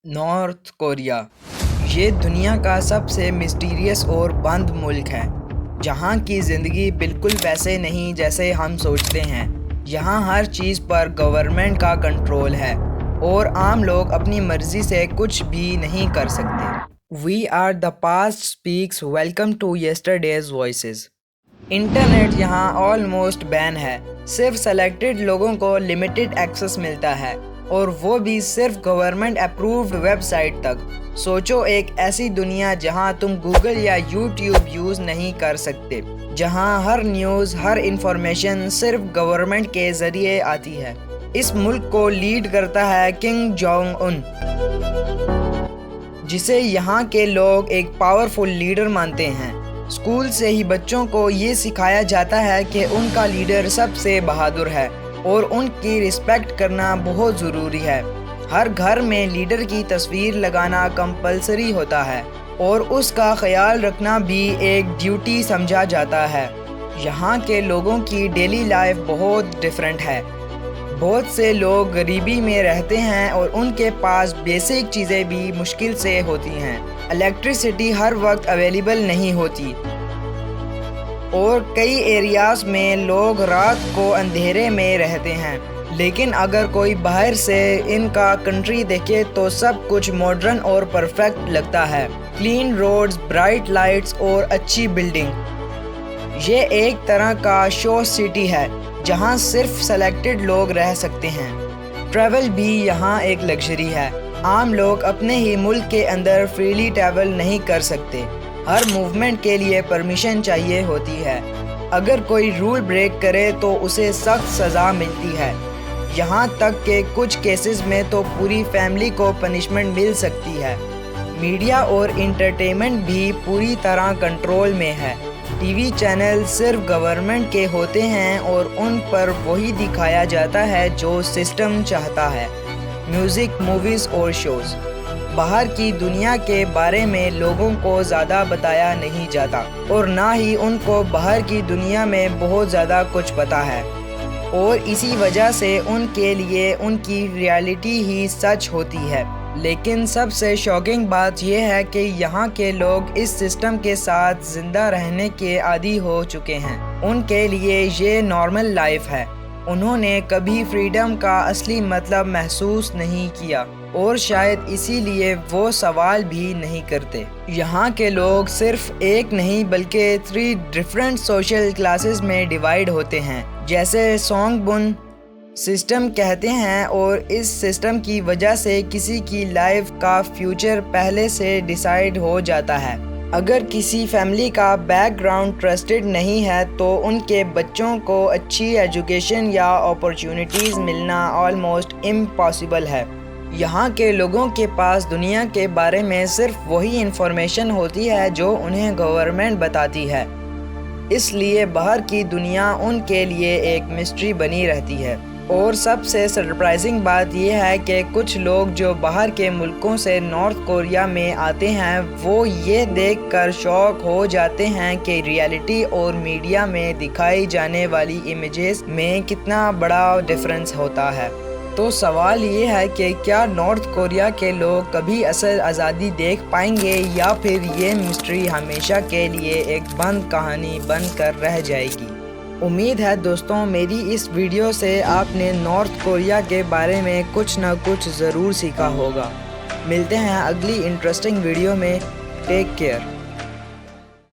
North Korea یہ دنیا کا سب سے مسٹیریس اور بند ملک ہے، جہاں کی زندگی بالکل ویسے نہیں جیسے ہم سوچتے ہیں۔ یہاں ہر چیز پر گورنمنٹ کا کنٹرول ہے اور عام لوگ اپنی مرضی سے کچھ بھی نہیں کر سکتے۔ We are the past speaks welcome to yesterday's voices. Internet یہاں آلموسٹ بین ہے، صرف سلیکٹڈ لوگوں کو لمیٹڈ ایکسس ملتا ہے، اور وہ بھی صرف گورنمنٹ اپرووڈ ویب سائٹ تک۔ سوچو ایک ایسی دنیا جہاں تم گوگل یا یوٹیوب یوز نہیں کر سکتے، جہاں ہر نیوز، ہر انفارمیشن صرف گورنمنٹ کے ذریعے آتی ہے۔ اس ملک کو لیڈ کرتا ہے کنگ جونگ ان، جسے یہاں کے لوگ ایک پاورفل لیڈر مانتے ہیں۔ اسکول سے ہی بچوں کو یہ سکھایا جاتا ہے کہ ان کا لیڈر سب سے بہادر ہے اور ان کی رسپیکٹ کرنا بہت ضروری ہے۔ ہر گھر میں لیڈر کی تصویر لگانا کمپلسری ہوتا ہے اور اس کا خیال رکھنا بھی ایک ڈیوٹی سمجھا جاتا ہے۔ یہاں کے لوگوں کی ڈیلی لائف بہت ڈیفرنٹ ہے۔ بہت سے لوگ غریبی میں رہتے ہیں اور ان کے پاس بیسک چیزیں بھی مشکل سے ہوتی ہیں۔ الیکٹریسٹی ہر وقت اویلیبل نہیں ہوتی اور کئی ایریاز میں لوگ رات کو اندھیرے میں رہتے ہیں۔ لیکن اگر کوئی باہر سے ان کا کنٹری دیکھے تو سب کچھ ماڈرن اور پرفیکٹ لگتا ہے۔ کلین روڈز، برائٹ لائٹس اور اچھی بلڈنگ۔ یہ ایک طرح کا شو سٹی ہے جہاں صرف سلیکٹڈ لوگ رہ سکتے ہیں۔ ٹریول بھی یہاں ایک لگژری ہے۔ عام لوگ اپنے ہی ملک کے اندر فریلی ٹریول نہیں کر سکتے۔ ہر موومنٹ کے لیے پرمیشن چاہیے ہوتی ہے۔ اگر کوئی رول بریک کرے تو اسے سخت سزا ملتی ہے۔ یہاں تک کہ کچھ کیسز میں تو پوری فیملی کو پنشمنٹ مل سکتی ہے۔ میڈیا اور انٹرٹینمنٹ بھی پوری طرح کنٹرول میں ہے۔ ٹی وی چینل صرف گورنمنٹ کے ہوتے ہیں اور ان پر وہی دکھایا جاتا ہے جو سسٹم چاہتا ہے۔ میوزک، موویز اور شوز۔ باہر کی دنیا کے بارے میں لوگوں کو زیادہ بتایا نہیں جاتا اور نہ ہی ان کو باہر کی دنیا میں بہت زیادہ کچھ پتہ ہے، اور اسی وجہ سے ان کے لیے ان کی ریالٹی ہی سچ ہوتی ہے۔ لیکن سب سے شاکنگ بات یہ ہے کہ یہاں کے لوگ اس سسٹم کے ساتھ زندہ رہنے کے عادی ہو چکے ہیں۔ ان کے لیے یہ نارمل لائف ہے۔ انہوں نے کبھی فریڈم کا اصلی مطلب محسوس نہیں کیا اور شاید اسی لیے وہ سوال بھی نہیں کرتے۔ یہاں کے لوگ صرف ایک نہیں بلکہ 3 ڈفرینٹ سوشل کلاسز میں ڈیوائیڈ ہوتے ہیں، جیسے سونگ بن سسٹم کہتے ہیں، اور اس سسٹم کی وجہ سے کسی کی لائف کا فیوچر پہلے سے ڈیسائیڈ ہو جاتا ہے۔ اگر کسی فیملی کا بیک گراؤنڈ ٹرسٹڈ نہیں ہے تو ان کے بچوں کو اچھی ایجوکیشن یا اپرچونٹیز ملنا آلموسٹ امپاسبل ہے۔ یہاں کے لوگوں کے پاس دنیا کے بارے میں صرف وہی انفارمیشن ہوتی ہے جو انہیں گورنمنٹ بتاتی ہے، اس لیے باہر کی دنیا ان کے لیے ایک مسٹری بنی رہتی ہے۔ اور سب سے سرپرائزنگ بات یہ ہے کہ کچھ لوگ جو باہر کے ملکوں سے نارتھ کوریا میں آتے ہیں وہ یہ دیکھ کر شاک ہو جاتے ہیں کہ ریالٹی اور میڈیا میں دکھائی جانے والی امیجز میں کتنا بڑا ڈفرنس ہوتا ہے۔ تو سوال یہ ہے کہ کیا نارتھ کوریا کے لوگ کبھی اصل آزادی دیکھ پائیں گے، یا پھر یہ مسٹری ہمیشہ کے لیے ایک بند کہانی بن کر رہ جائے گی؟ امید ہے دوستوں میری اس ویڈیو سے آپ نے نارتھ کوریا کے بارے میں کچھ نہ کچھ ضرور سیکھا ہوگا۔ ملتے ہیں اگلی انٹرسٹنگ ویڈیو میں۔ Take care.